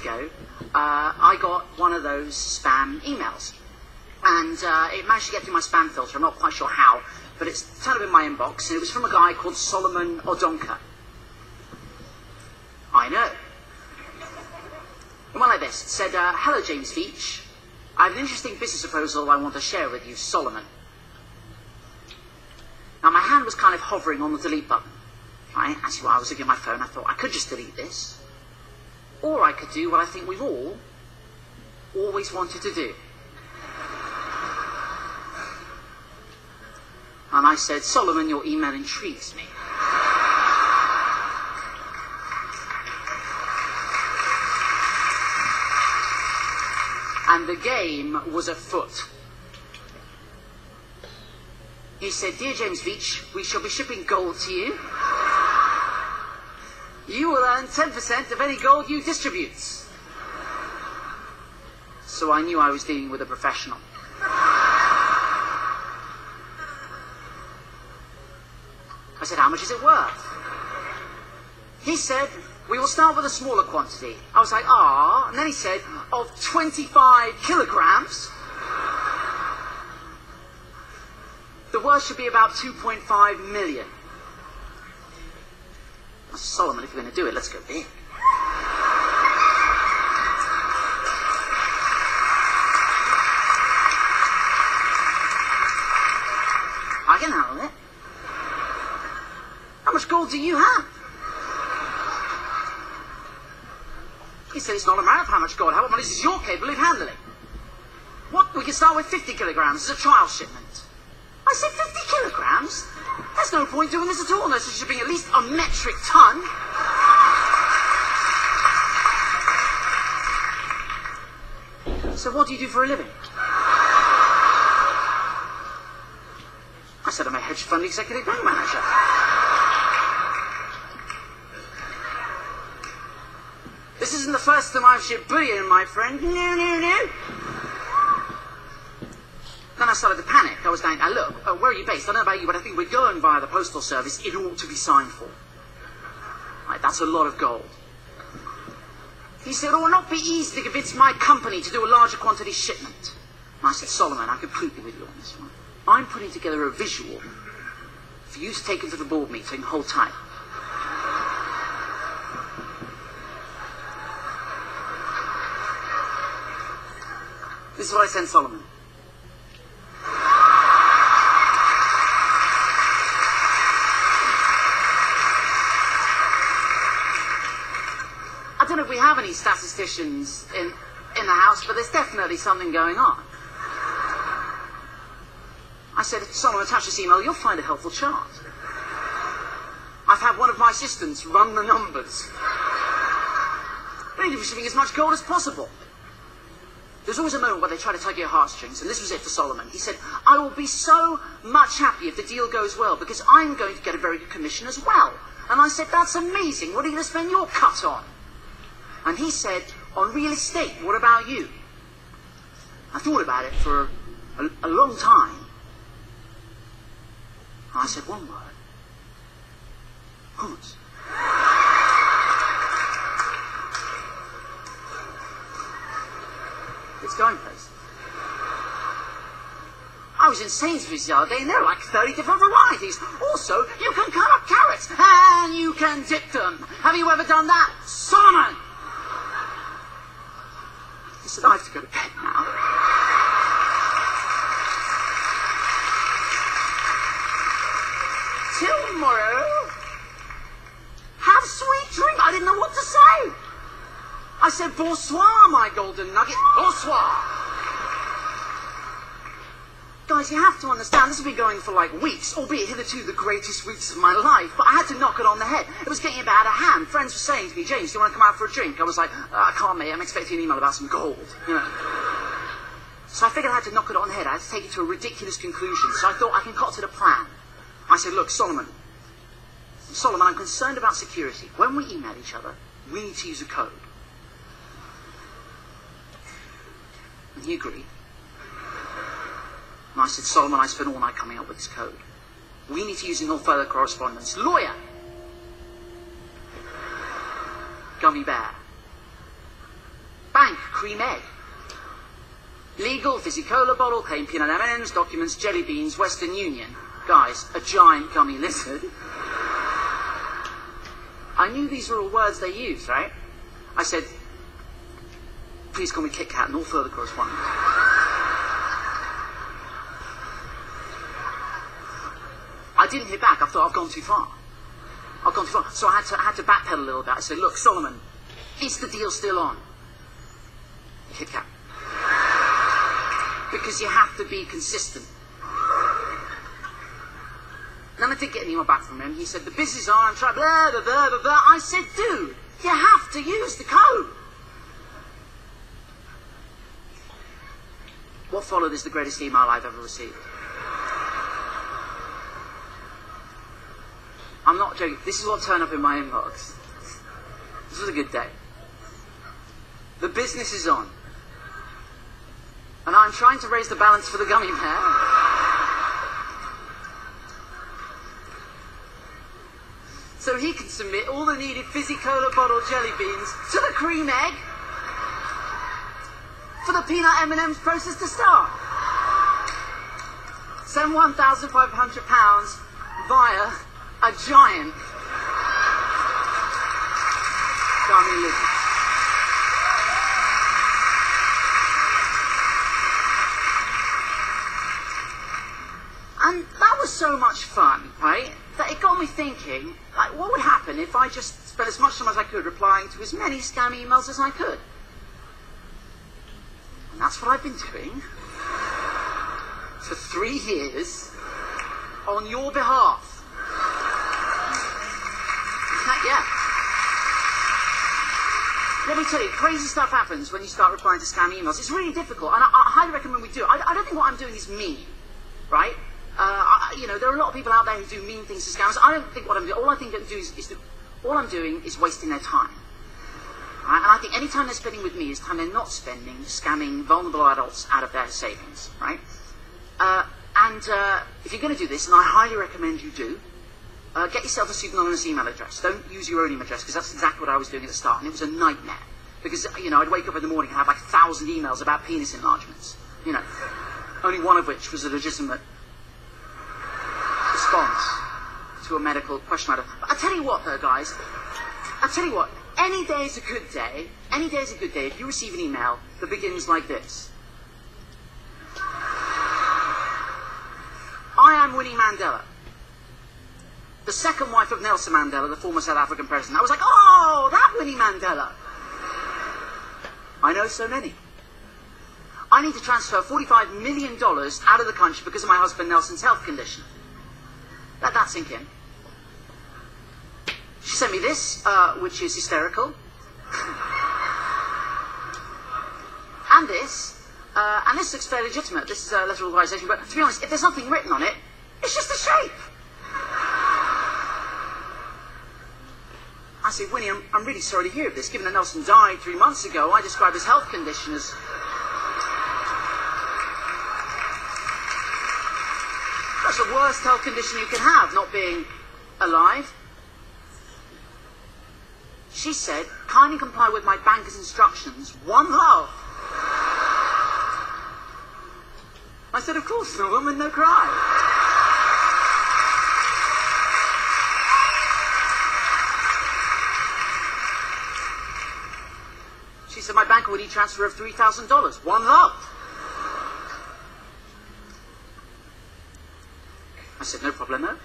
ago, I got one of those spam emails. And it managed to get through my spam filter. I'm not quite sure how, but it's turned up in my inbox, and it was from a guy called Solomon Odonka. I know. It went like this. It said, hello, James Veach. I have an interesting business proposal I want to share with you, Solomon. Now, my hand was kind of hovering on the delete button. Right? Actually, while I was looking at my phone, I thought I could just delete this. Or I could do what I think we've all always wanted to do. And I said, Solomon, your email intrigues me. And the game was afoot. He said, dear James Veach, we shall be shipping gold to you. You will earn 10% of any gold you distribute. So I knew I was dealing with a professional. I said, how much is it worth? He said, we will start with a smaller quantity. I was like, ah. And then he said, of 25 kilograms, the worth should be about 2.5 million. I said, Solomon, if you're going to do it, let's go big. I can handle it. How much gold do you have? He said, it's not a matter of how much gold. How much is you're capable of handling? What? We can start with 50 kilograms as a trial shipment. I said, 50 kilograms? There's no point doing this at all unless you're shipping at least a metric ton. So what do you do for a living? I said, I'm a hedge fund executive bank manager. This isn't the first time I've shipped bullion, my friend. No. Then I started to panic. I was going, now look, where are you based? I don't know about you, but I think we're going via the postal service. It ought to be signed for. Right, that's a lot of gold. He said, it will not be easy to convince my company to do a larger quantity shipment. And I said, Solomon, I'm completely with you on this one. I'm putting together a visual for you to take into the board meeting. Hold tight. This is what I sent Solomon. I don't know if we have any statisticians in the house, but there's definitely something going on. I said, Solomon, attach this email, you'll find a helpful chart. I've had one of my assistants run the numbers. We need to be shipping as much gold as possible. There's always a moment where they try to tug your heartstrings, and this was it for Solomon. He said, I will be so much happy if the deal goes well, because I'm going to get a very good commission as well. And I said, that's amazing. What are you going to spend your cut on? And he said, on real estate, what about you? I thought about it for a long time. And I said one word. Good. It's going places. I was in Sainsbury's the other day, and there are like 30 different varieties. Also, you can cut up carrots, and you can dip them. Have you ever done that? Solomon! He said, I have to go to bed now. Till tomorrow. Have sweet drink. I didn't know what to say. I said, bonsoir, my golden nugget. Bonsoir. Guys, you have to understand, this has been going for like weeks, albeit hitherto the greatest weeks of my life, but I had to knock it on the head. It was getting a bit out of hand. Friends were saying to me, James, do you want to come out for a drink? I was like, I can't, mate. I'm expecting an email about some gold, you know. So I figured I had to knock it on the head. I had to take it to a ridiculous conclusion. So I thought I concocted a plan. I said, look, Solomon, I'm concerned about security. When we email each other, we need to use a code. And he agreed. And I said, Solomon, I spent all night coming up with this code. We need to use in all further correspondence. Lawyer. Gummy bear. cream egg. Legal, fizzy cola bottle, plain peanut M&Ms, documents, jelly beans, Western Union. Guys, a giant gummy lizard. I knew these were all words they used, right? I said, please call me Kit Kat and all further correspondence. I didn't hit back. I thought, I've gone too far. So I had to backpedal a little bit. I said, look, Solomon, is the deal still on? Kit Kat. Because you have to be consistent. Then I did get an email back from him. He said, the business is on, I'm trying, blah, blah, blah, blah, blah. I said, dude, you have to use the code. What followed is the greatest email I've ever received. I'm not joking. This is what turned up in my inbox. This was a good day. The business is on. And I'm trying to raise the balance for the gummy bear. So he can submit all the needed fizzy cola bottle jelly beans to the cream egg for the peanut M&M's process to start. Send £1,500 via a giant gummy lizard. And that was so much fun, right, that it got me thinking, like, what would happen if I just spent as much time as I could replying to as many scam emails as I could? And that's what I've been doing for 3 years on your behalf. Yeah. Let me tell you, crazy stuff happens when you start replying to scam emails. It's really difficult, and I highly recommend we do it. I don't think what I'm doing is mean, right? There are a lot of people out there who do mean things to scammers. I don't think what I'm doing. All I think I'm doing all I'm doing is wasting their time. Right? And I think any time they're spending with me is time they're not spending scamming vulnerable adults out of their savings, right? If you're going to do this, and I highly recommend you do, get yourself a pseudonymous email address. Don't use your own email address, because that's exactly what I was doing at the start, and it was a nightmare. Because, I'd wake up in the morning and have like 1,000 emails about penis enlargements. Only one of which was a legitimate response to a medical question matter. But I tell you what, though, guys. Any day is a good day. Any day is a good day if you receive an email that begins like this. I am Winnie Mandela, the second wife of Nelson Mandela, the former South African president. I was like, oh, that Winnie Mandela. I know so many. I need to transfer $45 million out of the country because of my husband Nelson's health condition. Let that sink in. She sent me this, which is hysterical. And this looks fairly legitimate. This is a letter of authorization, but to be honest, if there's nothing written on it, it's just a shape. I said, Winnie, I'm really sorry to hear of this. Given that Nelson died 3 months ago, I describe his health condition as... That's the worst health condition you can have, not being alive. She said, kindly comply with my banker's instructions. One love. I said, of course, no woman, no cry. She said, my banker would e-transfer of $3,000. One love. I said, no problemo.